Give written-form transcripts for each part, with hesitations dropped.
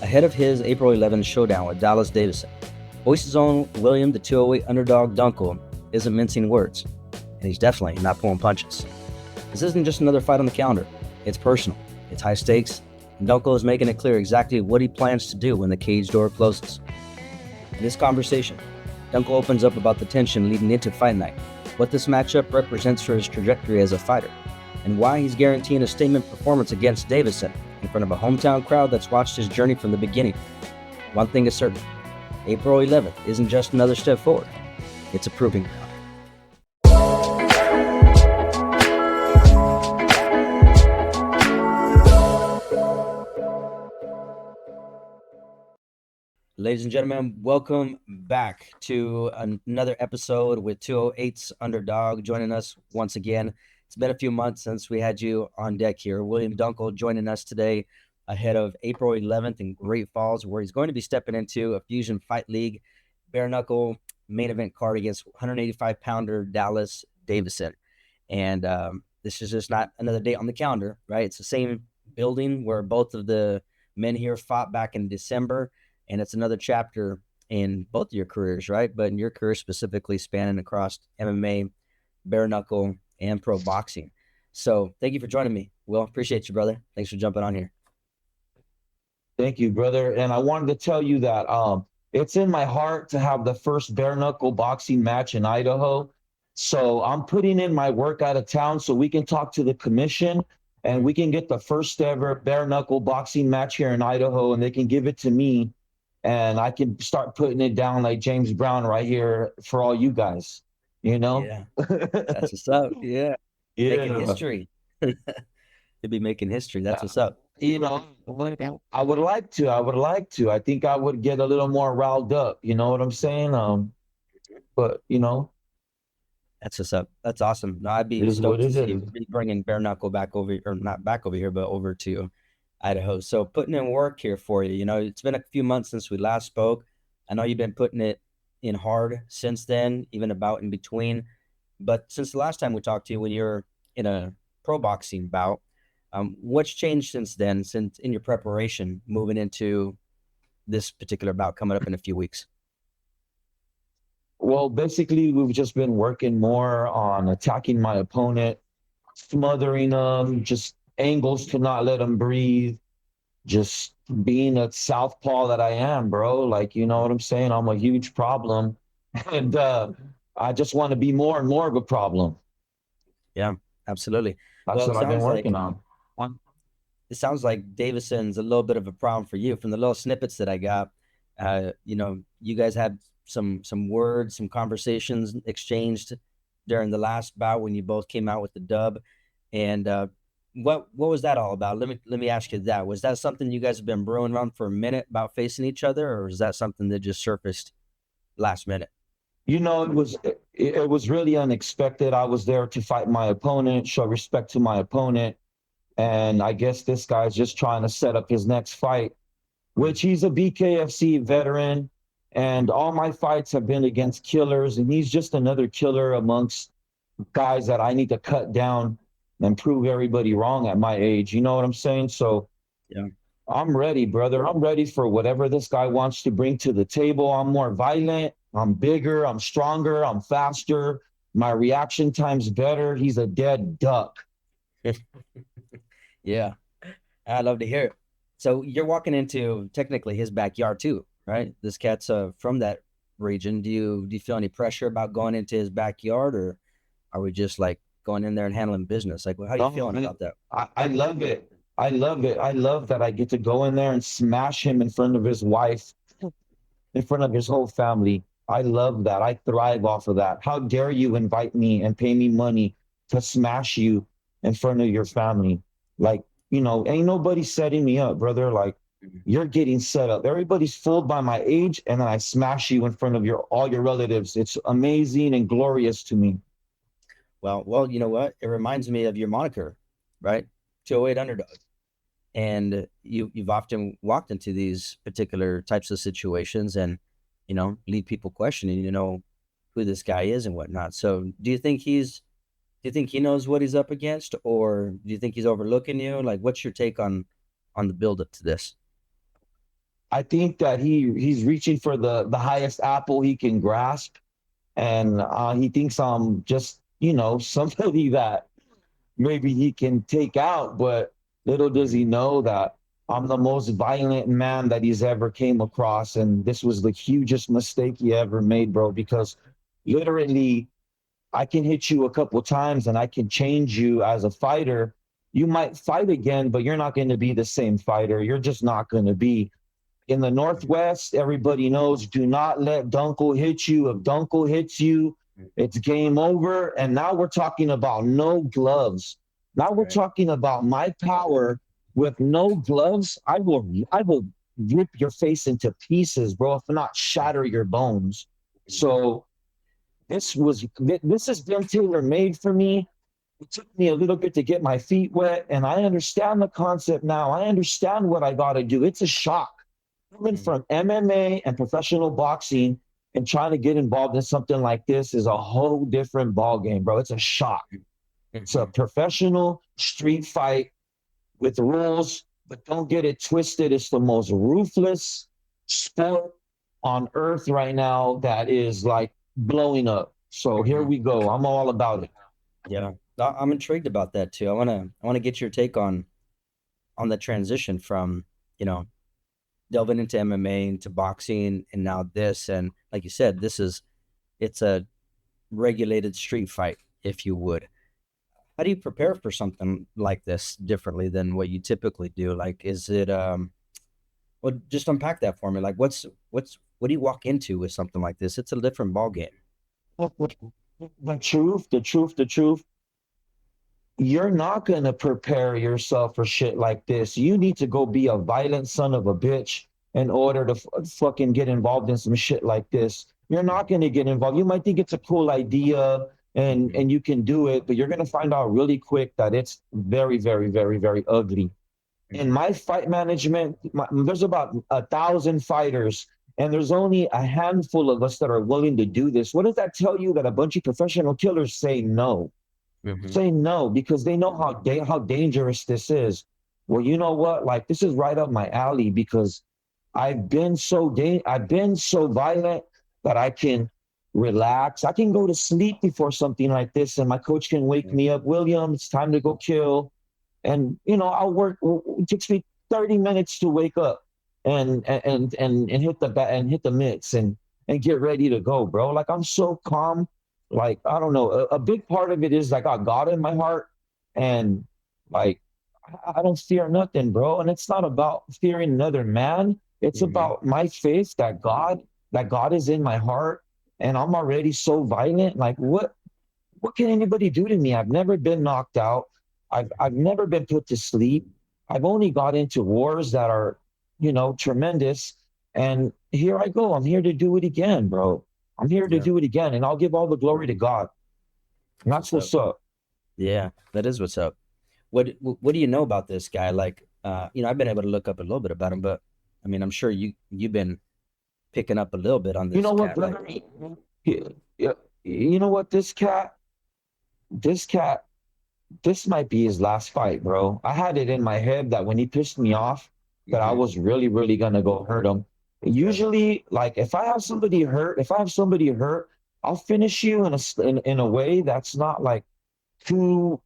ahead of his April 11th showdown with Dallas Davison. Voice's own William the 208 Underdog Dunkle isn't mincing words, and he's definitely not pulling punches. This isn't just another fight on the calendar. It's personal, it's high stakes, and Dunkle is making it clear exactly what he plans to do when the cage door closes. In this conversation, Dunkle opens up about the tension leading into fight night, what this matchup represents for his trajectory as a fighter, and why he's guaranteeing a statement performance against Davison in front of a hometown crowd that's watched his journey from the beginning. One thing is certain, April 11th isn't just another step forward, it's a proving ground. Ladies and gentlemen, welcome back to another episode with 208's Underdog joining us once again. It's been a few months since we had you on deck here. William Dunkle joining us today ahead of April 11th in Great Falls, where he's going to be stepping into a Fusion Fight League bare-knuckle main event card against 185-pounder Dallas Davison. And this is just not another date on the calendar, right? It's the same building where both of the men here fought back in December. And it's another chapter in both of your careers, right? But in your career specifically spanning across MMA, bare knuckle, and pro boxing. So thank you for joining me. Will, appreciate you, brother. Thanks for jumping on here. Thank you, brother. And I wanted to tell you that it's in my heart to have the first bare knuckle boxing match in Idaho. So I'm putting in my work out of town so we can talk to the commission and we can get the first ever bare knuckle boxing match here in Idaho, and they can give it to me. And I can start putting it down like James Brown right here for all you guys, you know? Yeah, that's what's up. Yeah, making Yeah. history. You'll be making history. That's what's up. You know, I would like to. I would like to. I think I would get a little more riled up. You know what I'm saying? But That's what's up. That's awesome. No, I'd it be is what stoked to it see is. you bringing bare knuckle back over, or not back over here, but over to Idaho. So putting in work here for you. You know, it's been a few months since we last spoke. I know you've been putting it in hard since then, even about in between. But since the last time we talked to you, when you're in a pro boxing bout, what's changed since then, since in your preparation moving into this particular bout coming up in a few weeks? Well, basically, we've just been working more on attacking my opponent, smothering them, just angles to not let them breathe, just being a southpaw that I am, bro. Like, you know what I'm saying? I'm a huge problem. And I just want to be more and more of a problem. Yeah, absolutely. That's Well, what I've been working on. it sounds like Davison's a little bit of a problem for you. From the little snippets that I got, you guys had some words, some conversations exchanged during the last bout when you both came out with the dub. And what was that all about? Let me ask you that. Was that something you guys have been brewing around for a minute about facing each other, or is that something that just surfaced last minute? It was really unexpected. I was there to fight my opponent, show respect to my opponent, and I guess this guy's just trying to set up his next fight, which he's a BKFC veteran, and all my fights have been against killers, and he's just another killer amongst guys that I need to cut down and prove everybody wrong at my age. You know what I'm saying? So Yeah. I'm ready, brother. I'm ready for whatever this guy wants to bring to the table. I'm more violent. I'm bigger. I'm stronger. I'm faster. My reaction time's better. He's a dead duck. Yeah, I'd love to hear it. So you're walking into technically his backyard too, right? This cat's from that region. Do you feel any pressure about going into his backyard, or are we just like going in there and handling business? Like, how are you No, feeling about that? I love it. I love it. I love that I get to go in there and smash him in front of his wife, in front of his whole family. I love that. I thrive off of that. How dare you invite me and pay me money to smash you in front of your family? Like, ain't nobody setting me up, brother. Like, Mhm. you're getting set up. Everybody's fooled by my age, and then I smash you in front of all your relatives. It's amazing and glorious to me. Well, you know what? It reminds me of your moniker, right? 208 Underdog. And you've often walked into these particular types of situations and, leave people questioning, who this guy is and whatnot. So do you think he knows what he's up against, or do you think he's overlooking you? Like, what's your take on the build up to this? I think that he's reaching for the highest apple he can grasp, and he thinks I'm just somebody that maybe he can take out, but little does he know that I'm the most violent man that he's ever came across. And this was the hugest mistake he ever made, bro, because literally I can hit you a couple times and I can change you as a fighter. You might fight again, but you're not going to be the same fighter. You're just not going to be. In the Northwest, everybody knows do not let Dunkle hit you. If Dunkle hits you, it's game over. And now we're talking about no gloves. Now we're talking about my power with no gloves. I will rip your face into pieces, bro, if not shatter your bones. So this has been tailor made for me. It took me a little bit to get my feet wet, and I understand the concept now. I understand what I got to do. It's a shock coming from MMA and professional boxing and trying to get involved in something like this is a whole different ball game, bro. It's a shock. It's a professional street fight with rules, but don't get it twisted. It's the most ruthless sport on earth right now that is like blowing up. So here we go. I'm all about it. Yeah, I'm intrigued about that too. I want to get your take on the transition from, you know, delving into MMA, into boxing, and now this. And like you said, it's a regulated street fight, if you would. How do you prepare for something like this differently than what you typically do? Like, is it well, just unpack that for me. Like, what do you walk into with something like this? It's a different ball game. The truth. You're not going to prepare yourself for shit like this. You need to go be a violent son of a bitch in order to fucking get involved in some shit like this. You're not going to get involved. You might think it's a cool idea and you can do it, but you're going to find out really quick that it's very, very, very, very ugly. In my fight management, there's about 1,000 fighters, and there's only a handful of us that are willing to do this. What does that tell you? That a bunch of professional killers say no? Mm-hmm. Say no because they know how dangerous this is. Well, you know what? Like this is right up my alley because I've been so violent that I can relax. I can go to sleep before something like this, and my coach can wake me up. William, it's time to go kill. And I'll work. It takes me 30 minutes to wake up and hit the bat and hit the mitts and get ready to go, bro. Like I'm so calm. Like I don't know. A big part of it is I got God in my heart, and like I don't fear nothing, bro. And it's not about fearing another man. It's Mm-hmm. about my faith that God is in my heart, and I'm already so violent. Like what can anybody do to me? I've never been knocked out. I've never been put to sleep. I've only got into wars that are, tremendous. And here I go. I'm here to do it again, bro. I'm here to Yeah, do it again, and I'll give all the glory to God. And that's that's what's up. what's up. Yeah, that is what's up. What do you know about this guy? Like, I've been able to look up a little bit about him, but I mean, I'm sure you've been picking up a little bit on You this know what, cat. Like, brother? You know what? This cat, this might be his last fight, bro. I had it in my head that when he pissed me off, that I mm-hmm. was really, really gonna go hurt him. Okay. Usually, like if I have somebody hurt, I'll finish you in a way that's not like too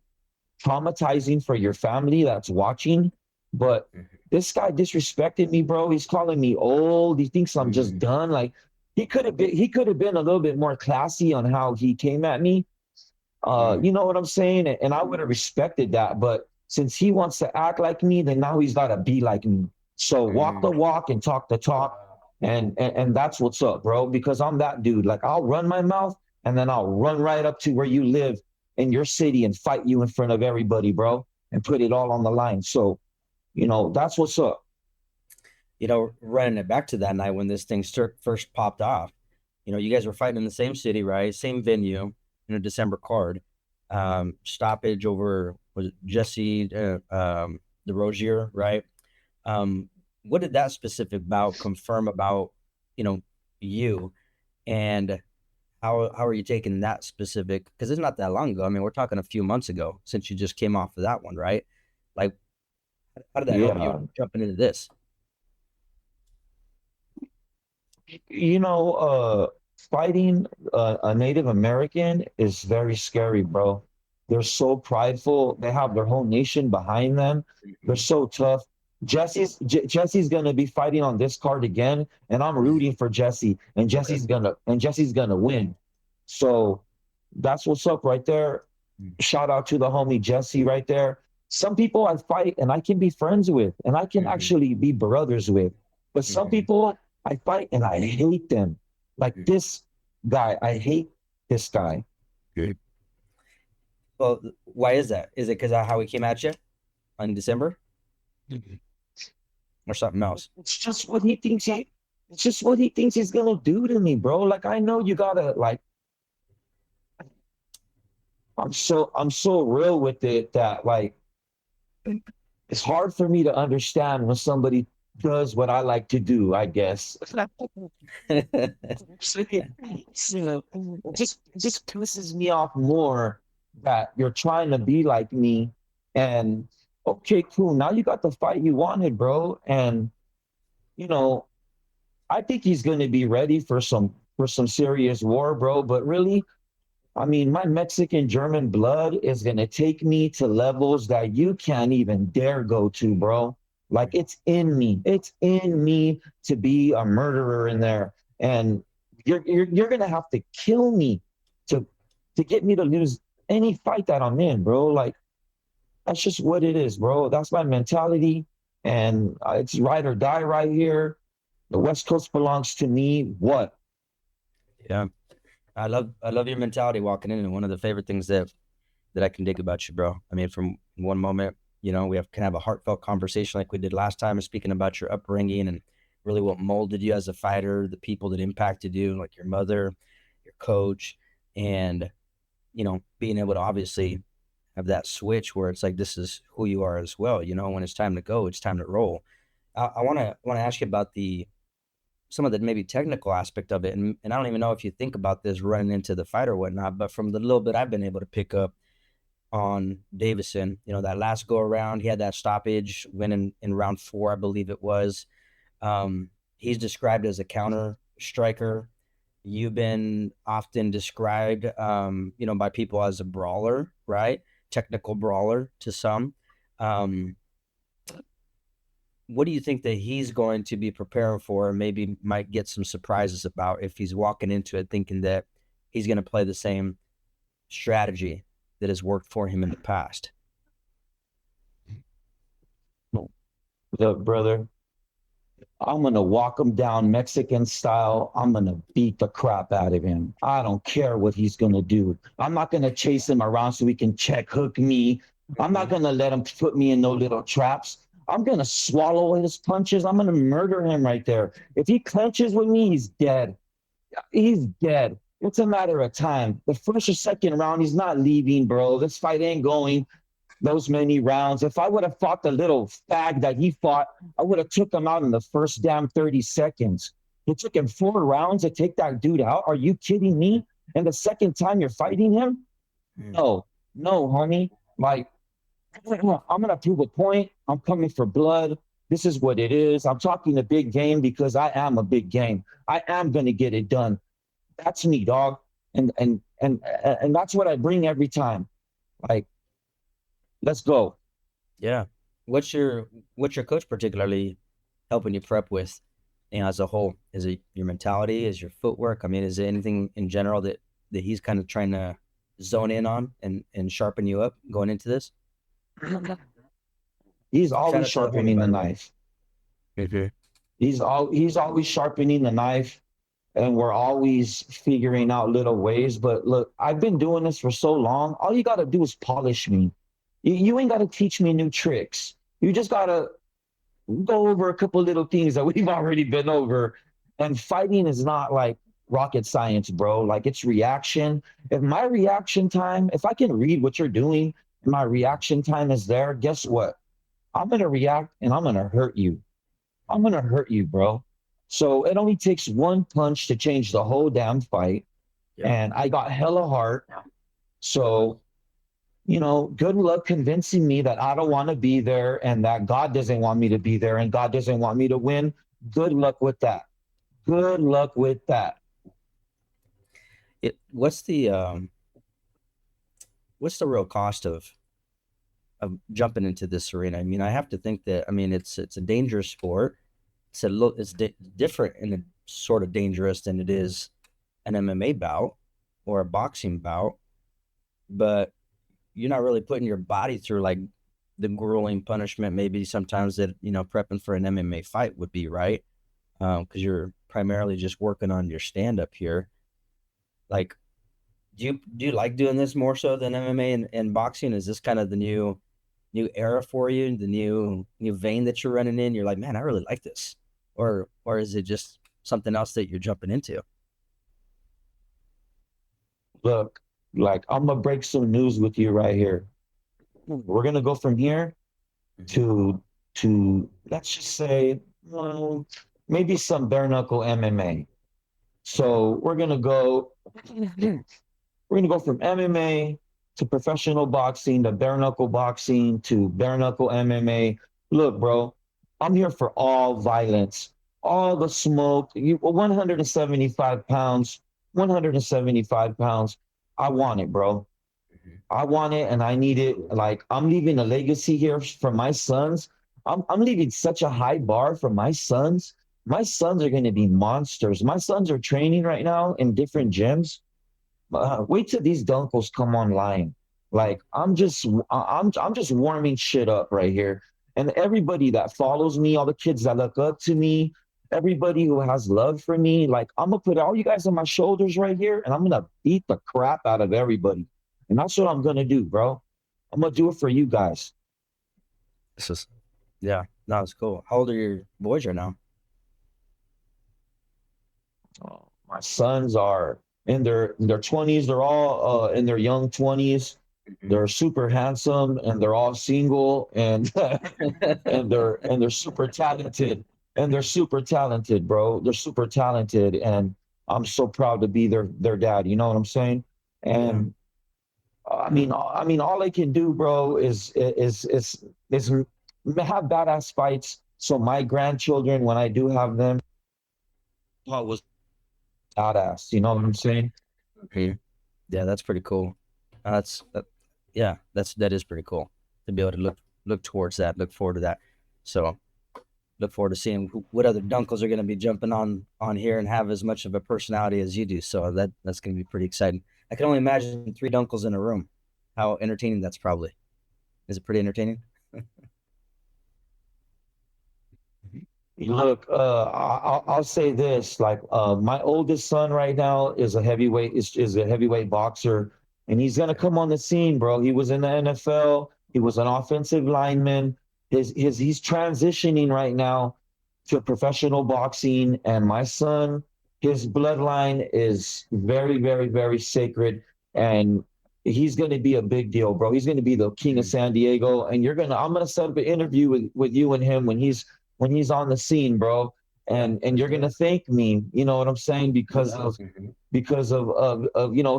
traumatizing for your family that's watching. But this guy disrespected me, bro. He's calling me old. He thinks I'm just Mm-hmm. done. Like he could have been a little bit more classy on how he came at me. You know what I'm saying? And I would have respected that. But since he wants to act like me, then now he's got to be like me. So walk the Mm-hmm. walk and talk the talk. And that's what's up, bro. Because I'm that dude. Like I'll run my mouth and then I'll run right up to where you live in your city and fight you in front of everybody, bro, and put it all on the line. So, that's what's up. Running it back to that night when this thing first popped off, you guys were fighting in the same city, right? Same venue in a December card. Stoppage over, was it Jesse the Rozier, right? Um, what did that specific bout confirm about, you know, you and how are you taking that specific? Because it's not that long ago. I mean, we're talking a few months ago since you just came off of that one, right? Like, how did that help you Yeah. jumping into this? You know, fighting a Native American is very scary, bro. They're so prideful. They have their whole nation behind them. They're so tough. Jesse's gonna be fighting on this card again, and I'm rooting for Jesse, and Okay. Jesse's gonna win. So that's what's up right there. Shout out to the homie Jesse right there. Some people I fight and I can be friends with, and I can Mm-hmm. actually be brothers with. But some Mm-hmm. people I fight and I hate them. Like this guy, I hate this guy. Mm-hmm. Well, why is that? Is it because of how he came at you in December or something else? It's just what he thinks he. It's just what he thinks he's gonna do to me, bro. Like I know you gotta like. I'm so real with it that like it's hard for me to understand when somebody does what I like to do, I guess. So, it just pisses me off more that you're trying to be like me. And okay, cool. Now you got the fight you wanted, bro. And you know, I think he's gonna be ready for some serious war, bro. But really, I mean, my Mexican German blood is going to take me to levels that you can't even dare go to, bro. Like it's in me. It's in me to be a murderer in there. And you're going to have to kill me to to get me to lose any fight that I'm in, bro. Like that's just what it is, bro. That's my mentality and it's ride or die right here. The West Coast belongs to me. What? Yeah. I love your mentality walking in, and one of the favorite things that I can dig about you, bro. I mean, from one moment, we can have a heartfelt conversation like we did last time, speaking about your upbringing and really what molded you as a fighter, the people that impacted you, like your mother, your coach, and being able to obviously have that switch where it's like this is who you are as well. When it's time to go, it's time to roll. I want to ask you about the some of the maybe technical aspect of it. And I don't even know if you think about this running into the fight or whatnot, but from the little bit I've been able to pick up on Davison, that last go around, he had that stoppage winning in round four, I believe it was. He's described as a counter striker. You've been often described, by people as a brawler, right? Technical brawler to some. Um, what do you think that he's going to be preparing for and maybe might get some surprises about if he's walking into it thinking that he's going to play the same strategy that has worked for him in the past? Look, brother, I'm gonna walk him down Mexican style. I'm gonna beat the crap out of him. I don't care what he's gonna do. I'm not gonna chase him around so he can check hook me. I'm not Mm-hmm. gonna let him put me in no little traps. I'm gonna swallow his punches. I'm gonna murder him right there. If he clenches with me, he's dead. He's dead. It's a matter of time. The first or second round, he's not leaving, bro. This fight ain't going those many rounds. If I would have fought the little fag that he fought, I would have took him out in the first damn 30 seconds. It took him 4 rounds to take that dude out. Are you kidding me? And the second time you're fighting him? No, no, homie. Like, I'm going to prove a point. I'm coming for blood. This is what it is. I'm talking a big game because I am a big game. I am going to get it done. That's me, dog. And that's what I bring every time. Like, let's go. Yeah. What's your coach particularly helping you prep with, as a whole? Is it your mentality? Is your footwork? I mean, is it anything in general that he's kind of trying to zone in on and sharpen you up going into this? He's Shout always out to the homie, sharpening by the the way. knife. Mhm. He's always sharpening the knife, and we're always figuring out little ways. But look, I've been doing this for so long. All you got to do is polish me. You ain't got to teach me new tricks. You just got to go over a couple little things that we've already been over. And fighting is not like rocket science, bro. Like it's reaction. If my reaction time, if I can read what you're doing, and my reaction time is there, guess what? I'm gonna react and I'm gonna hurt you. I'm gonna hurt you, bro. So it only takes one punch to change the whole damn fight. Yeah. And I got hella heart. So, good luck convincing me that I don't want to be there and that God doesn't want me to be there and God doesn't want me to win. Good luck with that. Good luck with that. It what's the real cost of jumping into this arena? I mean, I have to think that I mean it's a dangerous sport. It's different and it's sort of dangerous than it is an MMA bout or a boxing bout, but you're not really putting your body through like the grueling punishment maybe sometimes that prepping for an MMA fight would be, right? Because you're primarily just working on your stand up here. Like, do you like doing this more so than MMA and boxing? Is this kind of the new era for you, the new vein that you're running in? You're like, man, I really like this, or is it just something else that you're jumping into? Look, like I'm gonna break some news with you right here. We're gonna go from here Mhm. to let's just say, well, maybe some bare knuckle MMA. Okay. So we're gonna go from MMA to professional boxing to bare knuckle boxing to bare knuckle MMA. Look, bro, I'm here for all violence, all the smoke. You 175 pounds, 175 pounds. I want it, bro. Mhm. I want it and I need it. Like I'm leaving a legacy here for my sons. I'm leaving such a high bar for my sons. My sons are going to be monsters. My sons are training right now in different gyms. Wait till these dunkles come online. Like I'm just warming shit up right here. And everybody that follows me, all the kids that look up to me, everybody who has love for me, like I'm gonna put all you guys on my shoulders right here, and I'm gonna beat the crap out of everybody. And that's what I'm gonna do, bro. I'm gonna do it for you guys. This is Yeah, no, it's cool. How old are your boys right now? My sons are in their 20s. They're all in their young 20s. Mhm. They're super handsome and they're all single and and they're super talented and they're super talented, bro. They're super talented and I'm so proud to be their dad. You know what I'm saying? Yeah. And I mean, all I can do, bro, is have badass fights. So my grandchildren, when I do have them, oh, was badass. You know what I'm saying? Mhm. Yeah, that's pretty cool. Yeah, that is pretty cool to be able to look towards that, look forward to that. So look forward to seeing what other dunkles are going to be jumping on here and have as much of a personality as you do. So that's going to be pretty exciting. I can only imagine three dunkles in a room. How entertaining that's probably. Is it pretty entertaining? Look, I'll say this: like, my oldest son right now is a heavyweight boxer, and he's gonna come on the scene, bro. He was in the NFL. He was an offensive lineman. He's transitioning right now to professional boxing, and my son, his bloodline is very, very, very sacred, and he's gonna be a big deal, bro. He's gonna be the king of Mhm. San Diego, and I'm gonna set up an interview with you and him when he's on the scene, bro. And Let's you're do gonna it. thank me, you know what I'm saying, Mhm. because of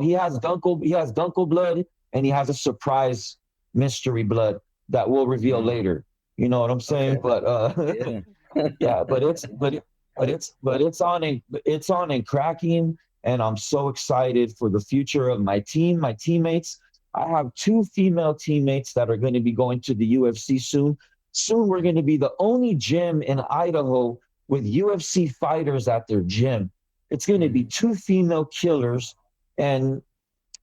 he has Dunkle blood and he has a surprise mystery blood that we'll reveal Mhm. later. You know what I'm saying? Okay. But Yeah. yeah, it's on and cracking, and I'm so excited for the future of my team, my teammates. I have two female teammates that are going to be going to the UFC soon. Soon we're going to be the only gym in Idaho with UFC fighters at their gym. It's going to be Mhm. two female killers, and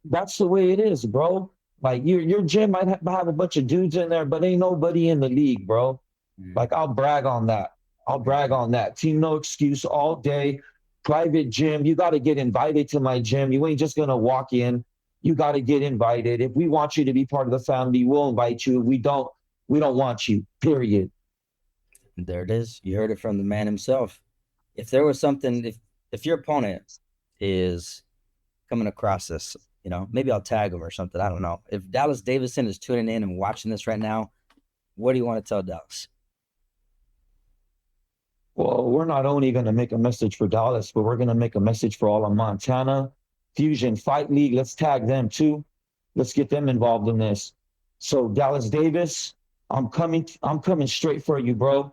that's the way it is, bro. Like your gym might have a bunch of dudes in there, but ain't nobody in the league, bro. Mhm. Like I'll brag on that. I'll brag Mhm. on that. Team No Excuse all day. Private gym. You got to get invited to my gym. You ain't just gonna walk in. You got to get invited. If we want you to be part of the family, we'll invite you. If we don't want you. Period. There it is. You heard it from the man himself. If there was something, if your opponent is coming across this, maybe I'll tag him or something. I don't know. If Dallas Davison is tuning in and watching this right now, what do you want to tell Dallas? Well, we're not only going to make a message for Dallas, but we're going to make a message for all of Montana. Fusion Fight League, let's tag them too. Let's get them involved in this. So Dallas Davis, I'm coming straight for you, bro.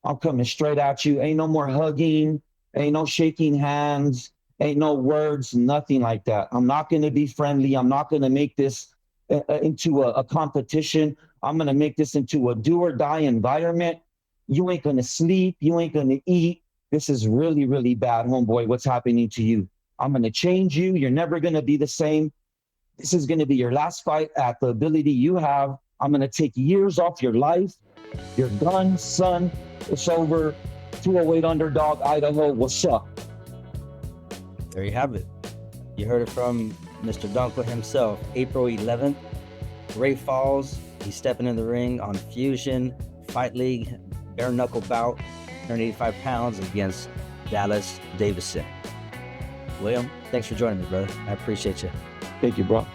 I'm coming straight at you. Ain't no more hugging. Ain't no shaking hands, ain't no words, nothing like that. I'm not going to be friendly. I'm not going to make this into a competition. I'm going to make this into a do or die environment. You ain't going to sleep. You ain't going to eat. This is really, really bad, homeboy. What's happening to you? I'm going to change you. You're never going to be the same. This is going to be your last fight at the ability you have. I'm going to take years off your life. You're done, son. It's over. 208 Underdog, Idaho. What's up? There you have it. You heard it from Mr. Dunkle himself. April 11th, Great Falls. He's stepping in the ring on Fusion Fight League, bare-knuckle bout, 185 pounds against Dallas Davison. William, thanks for joining me, brother. I appreciate you. Thank you, bro.